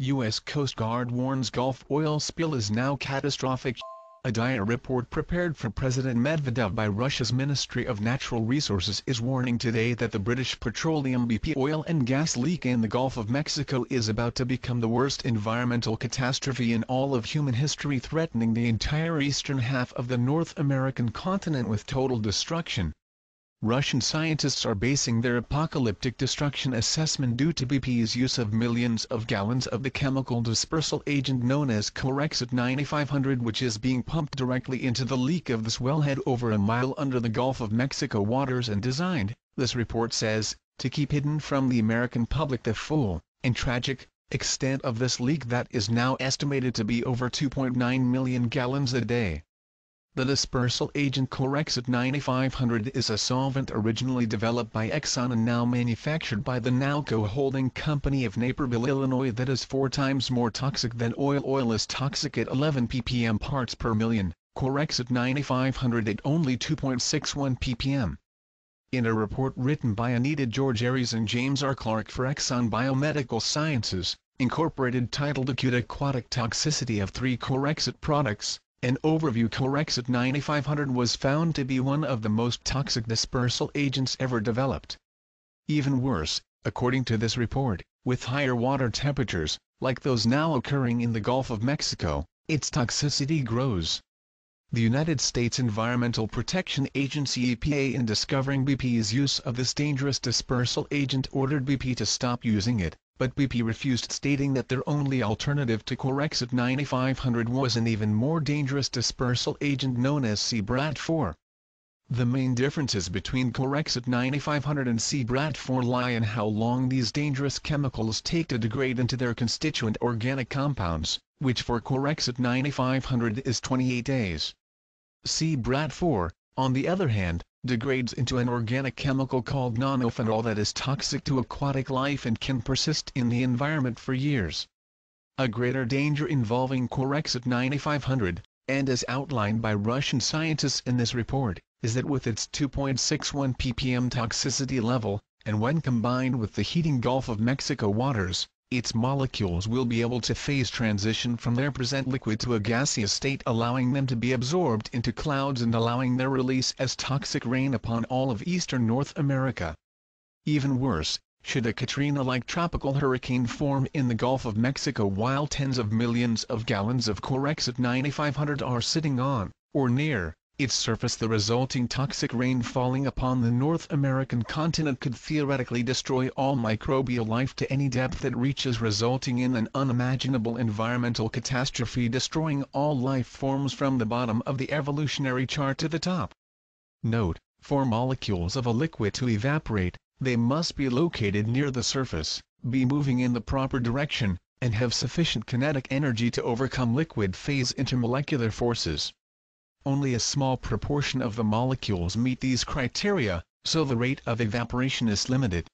U.S. Coast Guard warns Gulf oil spill is now catastrophic. A dire report prepared for President Medvedev by Russia's Ministry of Natural Resources is warning today that the British Petroleum BP oil and gas leak in the Gulf of Mexico is about to become the worst environmental catastrophe in all of human history, threatening the entire eastern half of the North American continent with total destruction. Russian scientists are basing their apocalyptic destruction assessment due to BP's use of millions of gallons of the chemical dispersal agent known as Corexit 9500, which is being pumped directly into the leak of this wellhead over a mile under the Gulf of Mexico waters and designed, this report says, to keep hidden from the American public the full, and tragic, extent of this leak that is now estimated to be over 2.9 million gallons a day. The dispersal agent Corexit 9500 is a solvent originally developed by Exxon and now manufactured by the Nalco holding company of Naperville, Illinois, that is 4 times more toxic than oil. Oil is toxic at 11 ppm parts per million, Corexit 9500 at only 2.61 ppm. In a report written by Anita George Aries and James R. Clark for Exxon Biomedical Sciences, Incorporated, titled Acute Aquatic Toxicity of 3 Corexit Products, an overview, Corexit 9500 was found to be one of the most toxic dispersal agents ever developed. Even worse, according to this report, with higher water temperatures, like those now occurring in the Gulf of Mexico, its toxicity grows. The United States Environmental Protection Agency (EPA), in discovering BP's use of this dangerous dispersal agent, ordered BP to stop using it, but BP refused, stating that their only alternative to Corexit 9500 was an even more dangerous dispersal agent known as CBRAT4. The main differences between Corexit 9500 and CBRAT4 lie in how long these dangerous chemicals take to degrade into their constituent organic compounds, which for Corexit 9500 is 28 days. CBRAT4, on the other hand, degrades into an organic chemical called nonylphenol that is toxic to aquatic life and can persist in the environment for years. A greater danger involving Corexit 9500, and as outlined by Russian scientists in this report, is that with its 2.61 ppm toxicity level, and when combined with the heating Gulf of Mexico waters, its molecules will be able to phase transition from their present liquid to a gaseous state, allowing them to be absorbed into clouds and allowing their release as toxic rain upon all of eastern North America. Even worse, should a Katrina-like tropical hurricane form in the Gulf of Mexico while tens of millions of gallons of Corexit 9500 are sitting on, or near, its surface, the resulting toxic rain falling upon the North American continent could theoretically destroy all microbial life to any depth it reaches, resulting in an unimaginable environmental catastrophe, destroying all life forms from the bottom of the evolutionary chart to the top. Note: for molecules of a liquid to evaporate, they must be located near the surface, be moving in the proper direction, and have sufficient kinetic energy to overcome liquid phase intermolecular forces. Only a small proportion of the molecules meet these criteria, so the rate of evaporation is limited.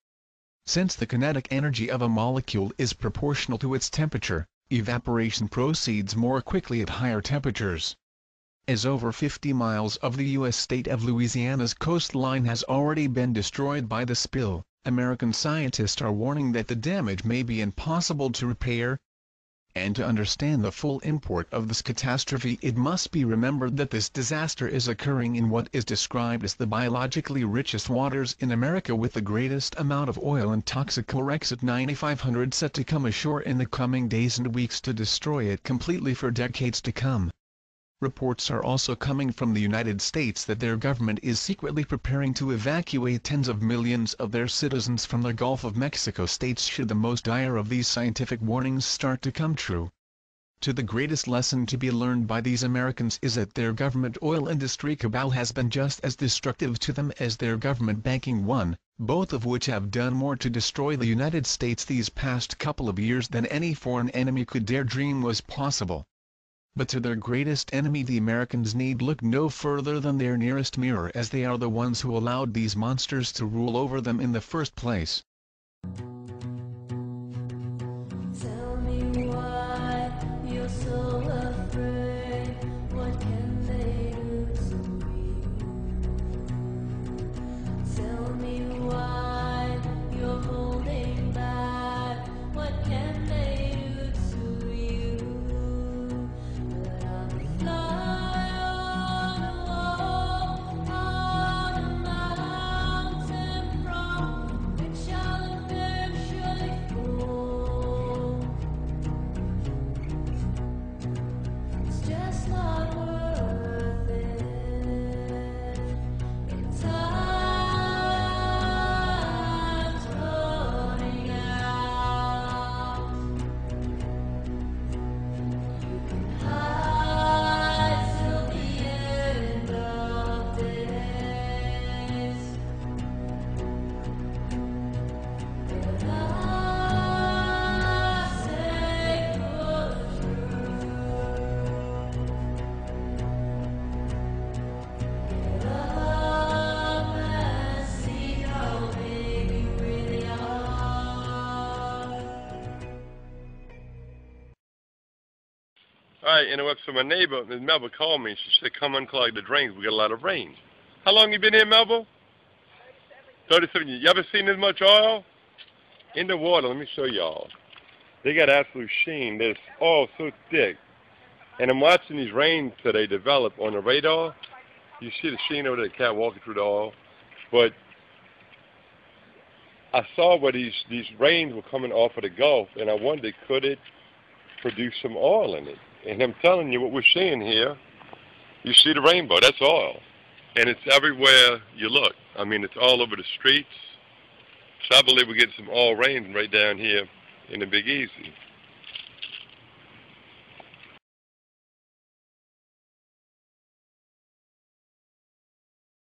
Since the kinetic energy of a molecule is proportional to its temperature, evaporation proceeds more quickly at higher temperatures. As over 50 miles of the U.S. state of Louisiana's coastline has already been destroyed by the spill, American scientists are warning that the damage may be impossible to repair. And to understand the full import of this catastrophe, it must be remembered that this disaster is occurring in what is described as the biologically richest waters in America, with the greatest amount of oil and toxic Corexit 9500 set to come ashore in the coming days and weeks to destroy it completely for decades to come. Reports are also coming from the United States that their government is secretly preparing to evacuate tens of millions of their citizens from the Gulf of Mexico states should the most dire of these scientific warnings start to come true. The greatest lesson to be learned by these Americans is that their government oil industry cabal has been just as destructive to them as their government banking one, both of which have done more to destroy the United States these past couple of years than any foreign enemy could dare dream was possible. But to their greatest enemy, the Americans, need look no further than their nearest mirror, as they are the ones who allowed these monsters to rule over them in the first place. Tell me why you're so afraid. What can they do to me? Tell me why you're holding back. What can they do Right, so my neighbor, Ms. Melba, called me. She said, come unclog the drains. We got a lot of rain. How long you been here, Melba? 37 years. You ever seen this much oil? In the water, let me show y'all. They got absolute sheen. There's oil so thick. And I'm watching these rains today develop on the radar. You see the sheen over there, the cat walking through the oil. But I saw where these rains were coming off of the Gulf, and I wondered, could it produce some oil in it? And I'm telling you what we're seeing here. You see the rainbow, that's oil. And it's everywhere you look. I mean, it's all over the streets. So I believe we're getting some oil rain right down here in the Big Easy.